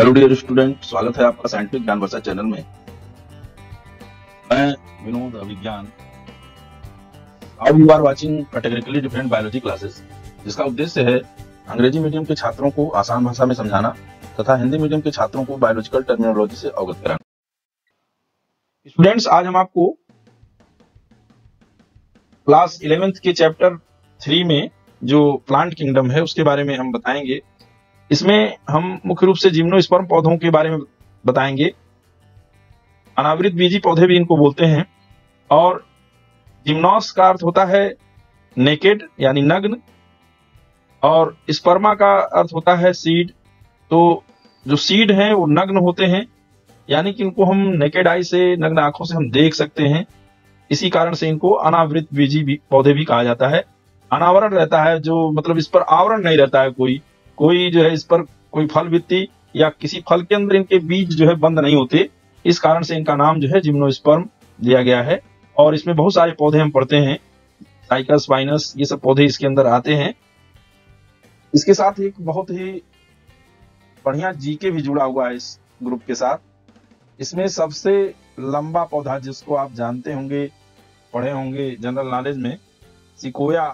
Hello dear student, स्वागत है आपका साइंटिफिक ज्ञान वर्षा चैनल में। मैं Vinod Abhigyan. How you are watching categorically different biology classes, जिसका उद्देश्य है अंग्रेजी मीडियम के छात्रों को आसान भाषा में समझाना तथा हिंदी मीडियम के छात्रों को बायोलॉजिकल टर्मिनोलॉजी से अवगत कराना। स्टूडेंट्स, आज हम आपको क्लास 11th के चैप्टर 3 में जो प्लांट किंगडम है उसके बारे में हम बताएंगे। इसमें हम मुख्य रूप से जिम्नोस्पर्म पौधों के बारे में बताएंगे। अनावृत बीजी पौधे भी इनको बोलते हैं। और जिम्नोस का अर्थ होता है नेकेड यानी नग्न, और स्पर्मा का अर्थ होता है सीड। तो जो सीड हैं वो नग्न होते हैं, यानी कि इनको हम नेकेड आई से, नग्न आंखों से हम देख सकते हैं। इसी कारण से इनको अनावृत बीजी पौधे भी कहा जाता है। अनावरण रहता है, जो मतलब इस पर आवरण नहीं रहता है, कोई जो है इस पर कोई फल वित्ती या किसी फल के अंदर इनके बीज जो है बंद नहीं होते। इस कारण से इनका नाम जो है जिम्नोस्पर्म दिया गया है। और इसमें बहुत सारे पौधे हम पढ़ते हैं, साइकस, वाइनस, ये सब पौधे इसके अंदर आते हैं। इसके साथ एक बहुत ही बढ़िया जीके भी जुड़ा हुआ है इस ग्रुप के साथ। इसमें सबसे लंबा पौधा, जिसको आप जानते होंगे, पढ़े होंगे जनरल नॉलेज में, सिकोया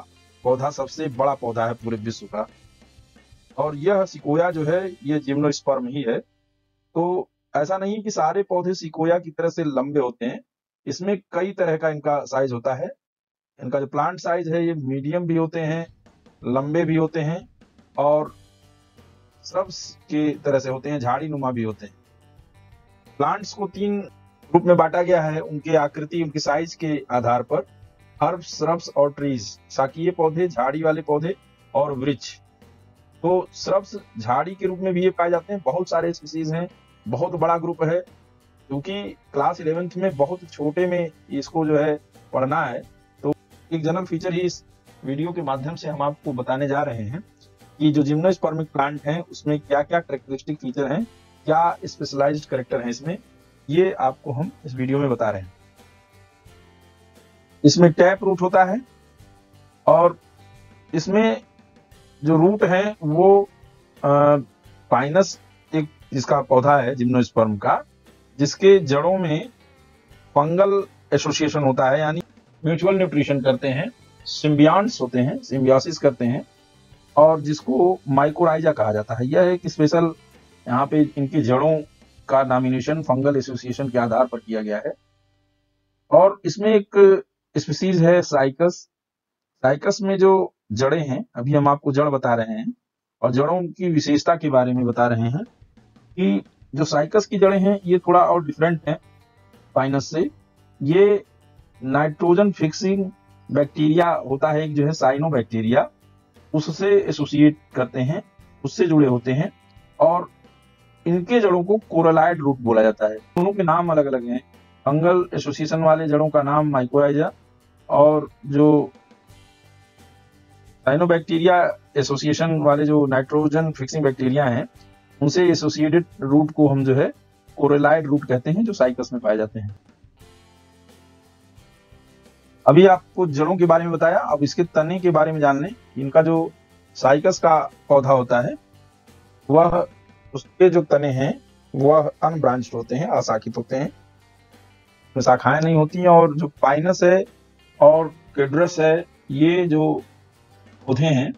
पौधा सबसे बड़ा पौधा है पूरे विश्व का। और यह सिकोया जो है ये जिम्नोस्पर्म ही है। तो ऐसा नहीं कि सारे पौधे सिकोया की तरह से लंबे होते हैं, इसमें कई तरह का इनका साइज होता है। इनका जो प्लांट साइज है ये मीडियम भी होते हैं, लंबे भी होते हैं, और श्रब्स की तरह से होते हैं, झाड़ी नुमा भी होते हैं। प्लांट्स को 3 ग्रुप में बांटा गया है उनके आकृति, उनके साइज के आधार पर। हर्ब्स, श्रब्स और ट्रीज, शाकीय पौधे, झाड़ी वाले पौधे और वृक्ष। तो श्रब्स झाड़ी के रूप में भी ये पाए जाते हैं। बहुत सारे स्पीसीज हैं, बहुत बड़ा ग्रुप है। क्योंकि क्लास 11th में बहुत छोटे में इसको जो है पढ़ना है, तो एक जनरल फीचर ही इस वीडियो के माध्यम से हम आपको बताने जा रहे हैं कि जो जिम्नोस्पर्मिक प्लांट हैं उसमें क्या क्या कैरेक्टरिस्टिक फीचर हैं, क्या स्पेशलाइज्ड कैरेक्टर हैं इसमें, ये आपको हम इस वीडियो में बता रहे हैं। इसमें टैप रूट होता है, और इसमें जो रूट है वो पाइनस एक जिसका पौधा है जिम्नोस्पर्म का, जिसके जड़ों में फंगल एसोसिएशन होता है, यानी म्यूचुअल न्यूट्रिशन करते हैं, सिम्बियंट्स होते हैं, सिम्बियोसिस करते हैं, और जिसको माइकोराइजा कहा जाता है। यह एक स्पेशल, यहाँ पे इनकी जड़ों का नॉमिनेशन फंगल एसोसिएशन के आधार पर किया गया है। और इसमें एक स्पीसीज है साइकस। साइकस में जो जड़ें हैं, अभी हम आपको जड़ बता रहे हैं और जड़ों की विशेषता के बारे में बता रहे हैं कि जो साइकस की जड़ें हैं ये थोड़ा और डिफरेंट हैं पाइनस से। ये नाइट्रोजन फिक्सिंग बैक्टीरिया होता है एक, जो है साइनोबैक्टीरिया, उससे एसोसिएट करते हैं, उससे जुड़े होते हैं। और इनके जड़ों को कोरलाइड रूट बोला जाता है। दोनों के नाम अलग अलग हैं। फंगल एसोसिएशन वाले जड़ों का नाम माइकोराइजा, और जो साइनोबैक्टीरिया एसोसिएशन वाले जो नाइट्रोजन फिक्सिंग बैक्टीरिया हैं, उनसे एसोसिएटेड रूट को हम जो है कोरलाइड रूट कहते हैं, जो साइकस में पाए जाते हैं। अभी आपको जड़ों के बारे में बताया, अब इसके तने के बारे में जान लें। इनका जो साइकस का पौधा होता है वह, उसके जो तने हैं वह अनब्रांच्ड होते हैं, अशाखित होते हैं, उसमें शाखाएं नहीं होती हैं। और जो पाइनस है और केड्रस है, ये जो पौधे हैं,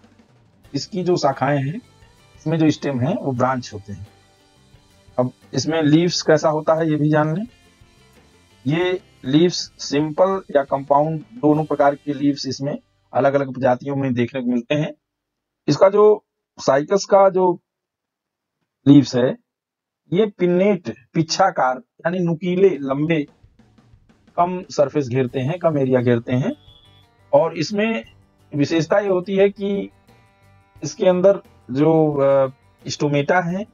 इसकी जो शाखाएं हैं, इसमें जो स्टेम है वो ब्रांच होते हैं। अब इसमें लीव्स कैसा होता है ये भी जान लें। ये लीव्स सिंपल या कंपाउंड, दोनों प्रकार के लीव्स इसमें अलग अलग प्रजातियों में देखने को मिलते हैं। इसका जो साइकस का जो लीव्स है ये पिन्नेट, पिच्छाकार, यानी नुकीले, लंबे, कम सरफेस घेरते हैं, कम एरिया घेरते हैं। और इसमें विशेषता ये होती है कि इसके अंदर जो स्टोमेटा है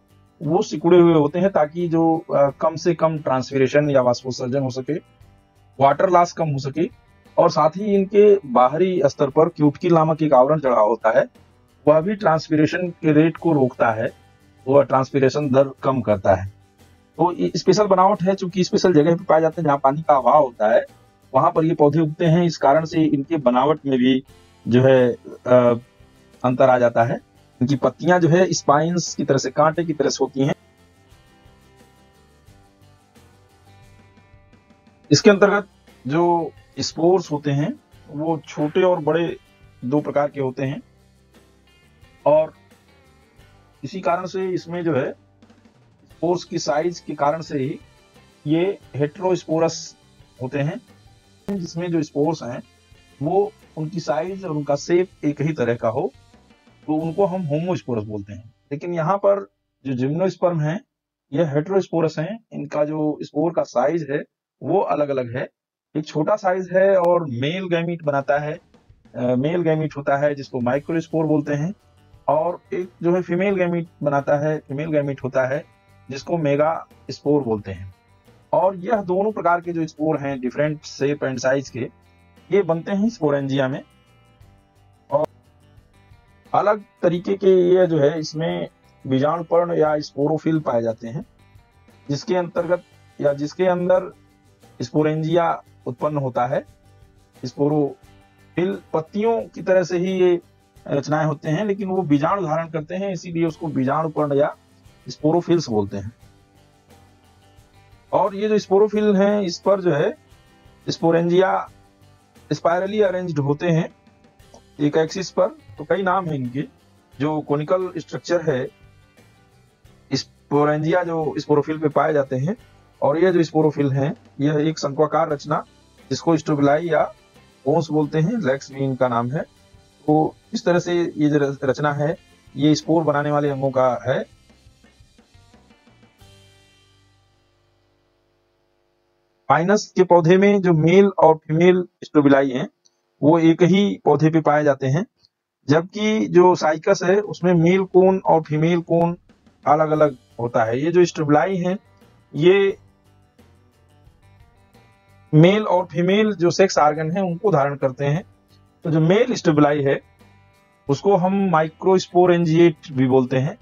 वो सिकुड़े हुए होते हैं, ताकि जो कम से कम ट्रांसपीरेशन या वाष्पोत्सर्जन हो सके, वाटर लॉस कम हो सके। और साथ ही इनके बाहरी स्तर पर क्यूटिकल नामक एक आवरण चढ़ा होता है, वह भी ट्रांसपीरेशन के रेट को रोकता है, वह ट्रांसपीरेशन दर कम करता है। तो स्पेशल बनावट है, चूंकि स्पेशल जगह पर पाए जाते हैं जहाँ पानी का अभाव होता है, वहां पर ये पौधे उगते हैं। इस कारण से इनके बनावट में भी जो है अंतर आ जाता है। इनकी पत्तियां जो है स्पाइन्स की तरह से, कांटे की तरह से होती हैं, इसके अंतर्गत जो स्पोर्स होते हैं वो छोटे और बड़े दो प्रकार के होते हैं, और इसी कारण से इसमें जो है स्पोर्स की साइज के कारण से ही ये हेटेरोस्पोरस होते हैं, जिसमें जो स्पोर्स हैं वो उनकी साइज और उनका शेप एक ही तरह का हो तो उनको हम होमोस्पोरस बोलते हैं। लेकिन यहाँ पर जो जिम्नोस्पर्म है यह हेटेरोस्पोरस हैं, इनका जो स्पोर का साइज है वो अलग अलग है। एक छोटा साइज है और मेल गैमीट बनाता है, मेल गैमीट होता है जिसको माइक्रोस्पोर बोलते हैं, और एक जो है फीमेल गैमीट बनाता है, फीमेल गैमीट होता है जिसको मेगा स्पोर बोलते हैं। और यह दोनों प्रकार के जो स्पोर हैं डिफरेंट शेप एंड साइज के, ये बनते हैं स्पोरेंजिया में। और अलग तरीके के ये जो है इसमें बीजाणुपर्ण या स्पोरोफिल पाए जाते हैं, जिसके अंतर्गत या जिसके अंदर स्पोरेंजिया उत्पन्न होता है। स्पोरोफिल पत्तियों की तरह से ही ये रचनाएं होते हैं, लेकिन वो बीजाणु धारण करते हैं, इसीलिए उसको बीजाणुपर्ण या स्पोरोफिल्स बोलते हैं। और ये जो स्पोरोफिल हैं इस पर जो है स्पोरेंजिया स्पाइरली अरेंज्ड होते हैं एक एक्सिस पर। तो कई नाम है इनके। जो कोनिकल स्ट्रक्चर है स्पोरेंजिया जो स्पोरोफिल पे पाए जाते हैं, और ये जो स्पोरोफिल हैं यह एक शंक्वाकार रचना जिसको स्ट्रोबिलाई या कोन्स बोलते हैं, लेक्स भी इनका नाम है। तो इस तरह से ये जो रचना है ये स्पोर बनाने वाले अंगों का है। पाइनस के पौधे में जो मेल और फीमेल स्ट्रोबिलाई हैं वो एक ही पौधे पे पाए जाते हैं, जबकि जो साइकस है उसमें मेल कोन और फीमेल कोन अलग अलग होता है। ये जो स्ट्रोबिलाई हैं ये मेल और फीमेल जो सेक्स आर्गन है उनको धारण करते हैं। तो जो मेल स्ट्रोबिलाई है उसको हम माइक्रोस्पोरेंजिएट भी बोलते हैं,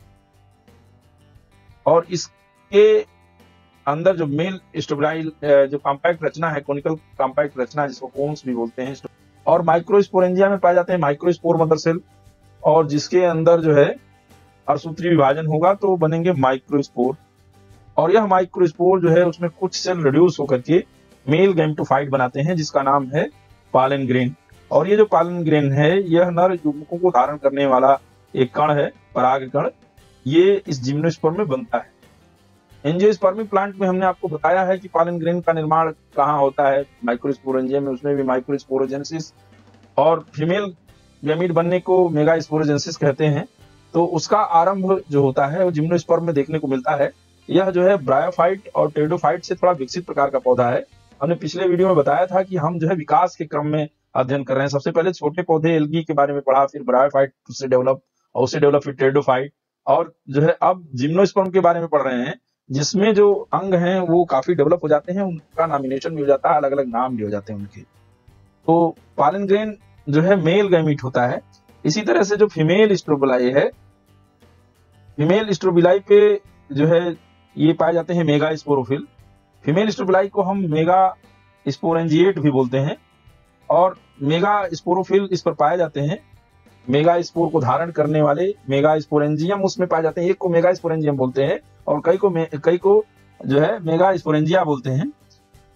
और इसके अंदर जो मेल स्ट्रोबिलाई जो कॉम्पैक्ट रचना है, कोनिकल कॉम्पैक्ट रचना जिसको कोन्स भी बोलते हैं, और माइक्रोस्पोरेंजिया में पाए जाते हैं माइक्रोस्पोर मदर सेल, और जिसके अंदर जो है अर्धसूत्री विभाजन होगा तो बनेंगे माइक्रोस्पोर। और यह माइक्रोस्पोर जो है उसमें कुछ सेल रिड्यूस होकर के मेल गैमेटोफाइट बनाते हैं जिसका नाम है पॉलन ग्रेन। और ये जो पॉलन ग्रेन है यह नर युग्मकों को धारण करने वाला एक कण है, पराग कण, ये इस जिम्नोस्पर्म में बनता है। एंजियोस्पर्मिक प्लांट में हमने आपको बताया है कि पॉलन ग्रेन का निर्माण कहाँ होता है, माइक्रोस्पोरेंजिया में, उसमें भी माइक्रोस्पोरोजेनेसिस, और फीमेल गैमीट बनने को मेगा स्पोरोजेनेसिस कहते हैं। तो उसका आरंभ जो होता है वो जिम्नोस्पर्म में देखने को मिलता है। यह जो है ब्रायोफाइट और टेरिडोफाइट से थोड़ा विकसित प्रकार का पौधा है। हमने पिछले वीडियो में बताया था कि हम जो है विकास के क्रम में अध्ययन कर रहे हैं। सबसे पहले छोटे पौधे एल्गी के बारे में पढ़ा, फिर ब्रायोफाइट उससे डेवलप, और उससे डेवलप फिर टेरिडोफाइट, और जो है अब जिम्नोस्पर्म के बारे में पढ़ रहे हैं जिसमें जो अंग हैं वो काफी डेवलप हो जाते हैं, उनका नॉमिनेशन भी हो जाता है, अलग अलग नाम भी हो जाते हैं उनके। तो पॉलन ग्रेन जो है मेल गैमीट होता है। इसी तरह से जो फीमेल स्ट्रोबिलाई है, फीमेल स्ट्रोबिलाई पे जो है ये पाए जाते हैं मेगा स्पोरोफिल। फीमेल स्ट्रोबिलाई को हम मेगा स्पोरेंजिएट भी बोलते हैं, और मेगा स्पोरोफिल इस पर पाए जाते हैं। मेगा स्पोर को धारण करने वाले मेगा स्पोरेंजियम उसमें पाए जाते हैं। एक को मेगा स्पोरेंजियम बोलते हैं और कई को जो है मेगा स्पोरेंजिया बोलते हैं।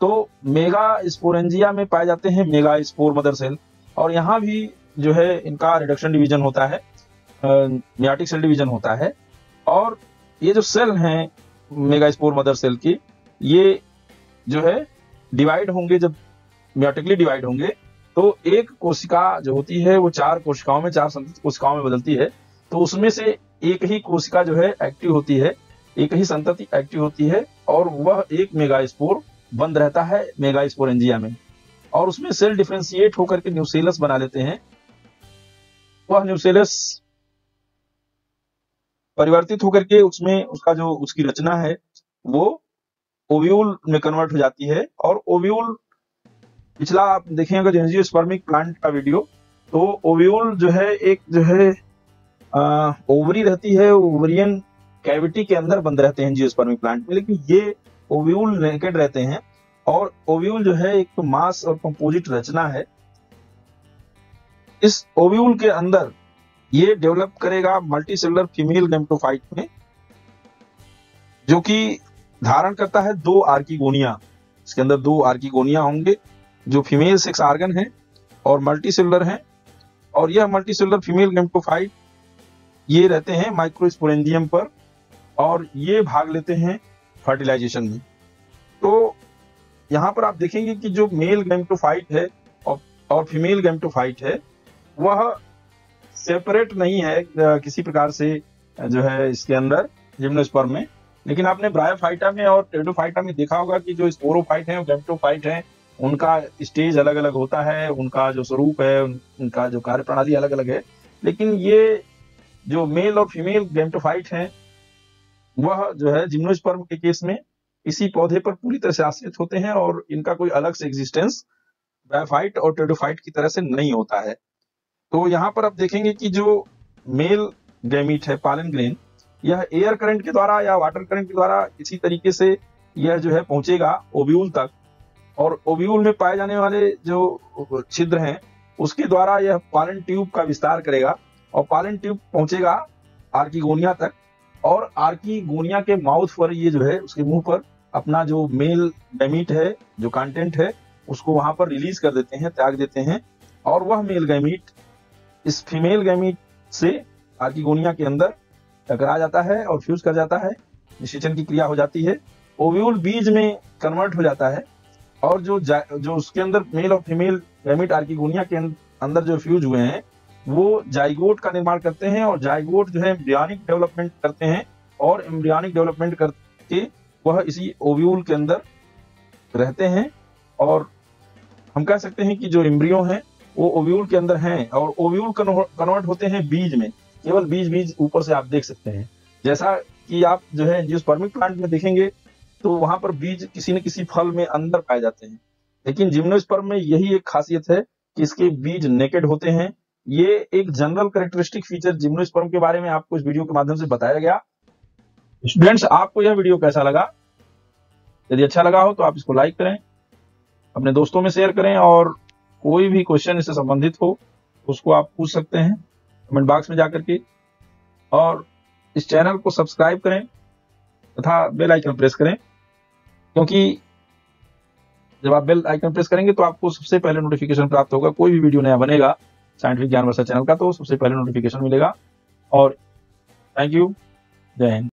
तो मेगा स्पोरेंजिया में पाए जाते हैं मेगा स्पोर मदर सेल, और यहाँ भी जो है इनका रिडक्शन डिवीजन होता है, मियाटिक सेल डिवीजन होता है। और ये जो सेल हैं मेगा स्पोर मदर सेल की, ये जो है डिवाइड होंगे, जब मियाटिकली डिवाइड होंगे तो एक कोशिका जो होती है वो 4 कोशिकाओं में, 4 संतति कोशिकाओं में बदलती है। तो उसमें से एक ही कोशिका जो है एक्टिव होती है, एक ही संतति एक्टिव होती है, और वह एक मेगा स्पोर बंद रहता है मेगा स्पोरेंजिया में, और उसमें सेल डिफरेंशिएट होकर के न्यूसेलस बना लेते हैं। वह न्यूसेलस परिवर्तित होकर के उसमें उसका जो उसकी रचना है वो ओव्यूल में कन्वर्ट हो जाती है। और ओव्यूल, पिछला आप देखेंगे जो एंजियोस्पर्मिक प्लांट का वीडियो, तो ओव्यूल जो है एक जो है ओवरी रहती है, ओवरियन कैविटी के अंदर बंद रहते हैं एंजियोस्पर्मिक प्लांट में, लेकिन ये ओव्यूल नेकेड रहते हैं। और ओव्यूल जो है एक तो मास और कंपोजिट रचना है। इस ओव्यूल के अंदर ये डेवलप करेगा मल्टीसेलुलर फीमेल गैमेटोफाइट में, जो कि धारण करता है 2 आर्किगोनिया। इसके अंदर 2 आर्किगोनिया होंगे जो फीमेल सेक्स आर्गन है और मल्टीसेलुलर हैं। और यह मल्टीसेलुलर फीमेल गैमेटोफाइट ये रहते हैं माइक्रोस्पोरेंजियम पर और ये भाग लेते हैं फर्टिलाइजेशन में। तो यहाँ पर आप देखेंगे कि जो मेल गैमेटोफाइट है और फीमेल गैमेटोफाइट है वह सेपरेट नहीं है किसी प्रकार से जो है इसके अंदर जिम्नोस्पर्म में। लेकिन आपने ब्रायोफाइटा में और टेरिडोफाइटा में देखा होगा कि जो स्पोरोफाइट है और गैमेटोफाइट है उनका स्टेज अलग अलग होता है, उनका जो स्वरूप है, उनका जो कार्य प्रणाली अलग अलग है। लेकिन ये जो मेल और फीमेल गैमेटोफाइट हैं वह जो है जिम्नोस्पर्म के केस में इसी पौधे पर पूरी तरह से आश्रित होते हैं और इनका कोई अलग से एग्जिस्टेंस ब्रायोफाइट और टेरिडोफाइट की तरह से नहीं होता है। तो यहाँ पर आप देखेंगे कि जो मेल गैमीट है पॉलन ग्रेन, यह एयर करंट के द्वारा या वाटर करंट के द्वारा किसी तरीके से यह जो है पहुंचेगा ओव्यूल तक और ओव्यूल में पाए जाने वाले जो छिद्र हैं उसके द्वारा यह पॉलन ट्यूब का विस्तार करेगा और पॉलन ट्यूब पहुंचेगा आर्किगोनिया तक और आर्किगोनिया के माउथ पर ये जो है उसके मुंह पर अपना जो मेल गैमीट है जो कंटेंट है उसको वहां पर रिलीज कर देते हैं, त्याग देते हैं और वह मेल गैमीट इस फीमेल गैमीट से आर्किगोनिया के अंदर टकरा जाता है और फ्यूज कर जाता है, निषेचन की क्रिया हो जाती है, ओव्यूल बीज में कन्वर्ट हो जाता है और जो उसके अंदर मेल और फीमेल गैमीट आर्किगोनिया के अंदर जो फ्यूज हुए हैं वो जाइगोट का निर्माण करते हैं और जाइगोट जो है एम्ब्रियोनिक डेवलपमेंट करते हैं और एम्ब्रियोनिक डेवलपमेंट करके वह इसी ओव्यूल के अंदर रहते हैं। और हम कह सकते हैं कि जो एम्ब्रियो हैं वो ओव्यूल के अंदर हैं और ओव्यूल कन्वर्ट होते हैं बीज में। केवल बीज ऊपर से आप देख सकते हैं, जैसा कि आप जो है एंजियोस्पर्मिक प्लांट में देखेंगे तो वहां पर बीज किसी न किसी फल में अंदर पाए जाते हैं। लेकिन जिम्नोस्पर्म में यही एक खासियत है कि इसके बीज नेकेड होते हैं। ये एक जनरल कैरेक्टरिस्टिक फीचर जिम्नोस्पर्म के बारे में आपको इस वीडियो के माध्यम से बताया गया। स्टूडेंट्स, आपको यह वीडियो कैसा लगा? यदि अच्छा लगा हो तो आप इसको लाइक करें, अपने दोस्तों में शेयर करें और कोई भी क्वेश्चन इससे संबंधित हो उसको आप पूछ सकते हैं कमेंट बॉक्स में जाकर के। और इस चैनल को सब्सक्राइब करें तथा बेल आइकन प्रेस करें, क्योंकि जब आप बेल आइकन प्रेस करेंगे तो आपको सबसे पहले नोटिफिकेशन प्राप्त होगा। कोई भी वीडियो नया बनेगा साइंटिफिक ज्ञान वर्षा चैनल का तो सबसे पहले नोटिफिकेशन मिलेगा। और थैंक यू, जय हिंद।